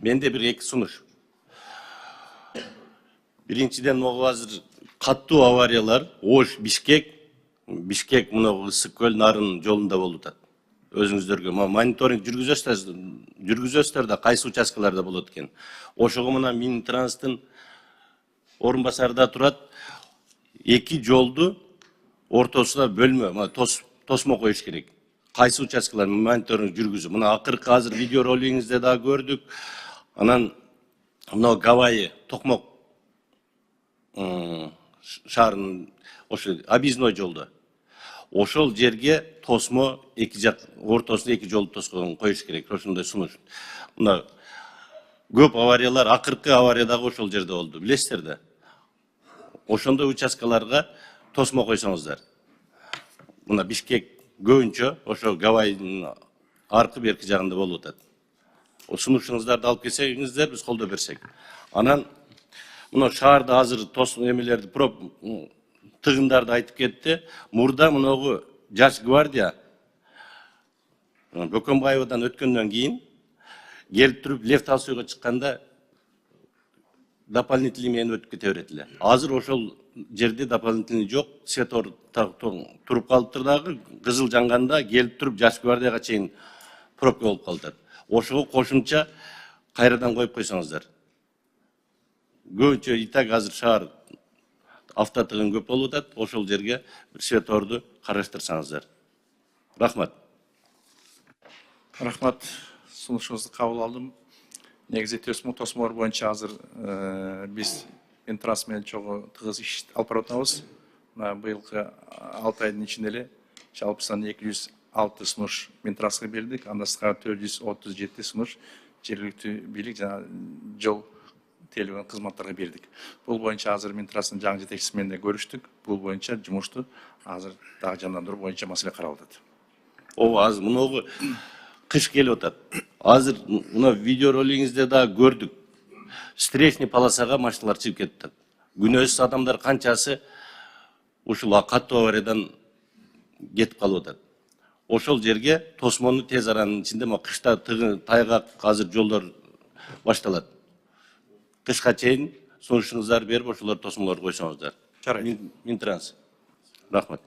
Менде bir эки сунуш. Биринчиден могу азыр каттуу авариялар Ош Бишкек мына Ысык көл нарын жолунда болуп атат. Өзүңүздөргө мониторинг жүргүзөсүздөр да кайсы участкаларда болот экен. Ошого мына Минтранстын орун басарында турат, эки жолду ортосуна бөлмө, мына тосмо коюш керек. Кайсы участкалар мониторинг жүргүзүп, мына акыркы азыр видео ролигиңизде да көрдүк. Анан мына Гавайи Токмок шаарынын ошо объездной жолдо. Ошол жерге тосмо эки жак ортосуна эки жолду тоскоон коюш керек. Ошондой сунуш. Мына көп авариялар, акыркы авария дагы ошол жерде болду. Билесиздер да. Ошондой участкаларга тосмо койсоңуздар. Мына Бишкек көбүнчө ошо Гавайинин аркы берки жагында болуп атат. Сунушуңуздарды алып келсеңиздер, биз колдоо берсек. Анан мына шаарда азыр тосмо эмелерди тыгындарды айтып кетти. Мурда мынагу Жаш гвардия Бөкөнбаевадан өткөндөн кийин келип туруп Лев Толстойго чыкканда дополнительный менен өтүп кете берет эле. Азыр ошол жерде дополнительный жок, светор туруп калыптыр дагы, кызыл жанганда келип туруп Жаш гвардияга чейин пробка болуп калат. Ошого кошумча кайрадан коюп койсоңуздар. Көбүнчө итак азыр шаар автотыгын көп болуп атат, ошол жерге светорду караштырсаңыздар. Рахмат. Рахмат, сунушуңузду кабыл алдым. Негизи тосмолор боюнча азыр биз Минтранс менен чогуу тыгыз иш алып барып атабыз. Быйылкы 6 айдын ичинде эле жалпысынан 206 сунуш Минтранска бердик, анда сырткары 437 сунуш жергиликтүү бийлик жана жол телефон кызматтарга бердик. Бул боюнча азыр Минтранстын жаңы жетекчиси менен көрүштүк. Бул боюнча жумушту азыр дагы жандандыруу боюнча маселе каралып атат. Ооба, азыр мынагу кыш келип атат. Азыр мына видео ролигиңизде да көрдүк. Встречный полосага машиналар чыгып кетип атат. Күнөөсүз адамдар канчасы ушул каттуу авариядан кетип калып атат. Ошол жерге тосмону тез аранын ичинде кышта тайгак азыр жолдор башталат. Кышка чейин сунушуңуздарды берип ошолор тосмолорду койсоңуздар. Жарайт. Минтранс. Рахмат.